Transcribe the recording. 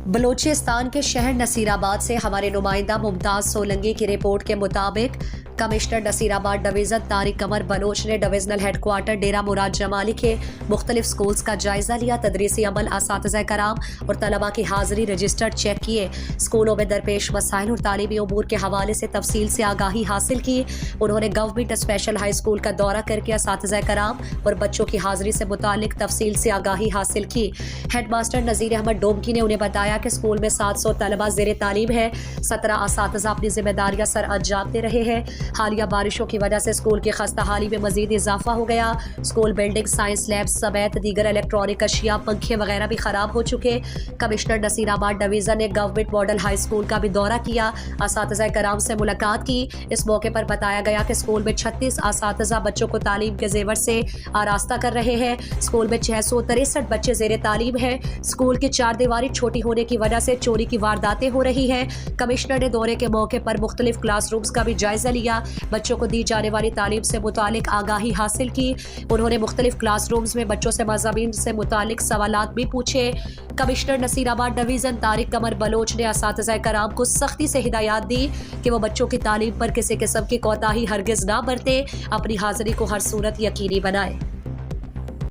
بلوچستان کے شہر نصیر آباد سے ہمارے نمائندہ ممتاز سولنگی کی رپورٹ کے مطابق کمشنر نصیر آباد ڈویژن طارق قمر بلوچ نے ڈویژنل ہیڈ کوارٹر ڈیرہ مراد جمالی کے مختلف سکولز کا جائزہ لیا، تدریسی عمل، اساتذہ کرام اور طلباء کی حاضری رجسٹر چیک کیے، سکولوں میں درپیش مسائل اور تعلیمی امور کے حوالے سے تفصیل سے آگاہی حاصل کی۔ انہوں نے گورنمنٹ اسپیشل ہائی اسکول کا دورہ کر کے اساتذہ کرام اور بچوں کی حاضری سے متعلق تفصیل سے آگاہی حاصل کی۔ ہیڈ ماسٹر نذیر احمد ڈومکی نے انہیں بتایا کہ اسکول میں 700 طلباء زیر تعلیم ہے، 17 اساتذہ اپنی ذمہ داریاں سر انجام دے رہے ہیں۔ حالیہ بارشوں کی وجہ سے اسکول کی خستہ حالی میں مزید اضافہ ہو گیا، اسکول بلڈنگ، سائنس لیب سمیت دیگر الیکٹرانک اشیاء، پنکھے وغیرہ بھی خراب ہو چکے۔ کمشنر نصیر آباد ڈویژن نے گورنمنٹ ماڈل ہائی اسکول کا بھی دورہ کیا، اساتذہ کرام سے ملاقات کی۔ اس موقع پر بتایا گیا کہ اسکول میں 36 اساتذہ بچوں کو تعلیم کے زیور سے آراستہ کر رہے ہیں، اسکول میں 663 بچے زیر تعلیم ہیں، اسکول کی چار دیواری چھوٹی ہونے کی وجہ سے چوری کی وارداتیں ہو رہی ہیں۔ کمشنر نے دورے کے موقع پر مختلف کلاس رومز کا بھی جائزہ لیا، بچوں کو دی جانے والی تعلیم سے متعلق آگاہی حاصل کی۔ انہوں نے مختلف کلاس رومز میں بچوں سے مضامین سے متعلق سوالات بھی پوچھے۔ کمشنر نصیر آباد ڈویژن طارق قمر بلوچ نے اساتذہ کرام کو سختی سے ہدایات دی کہ وہ بچوں کی تعلیم پر کسی قسم کی کوتاہی ہرگز نہ برتیں، اپنی حاضری کو ہر صورت یقینی بنائیں۔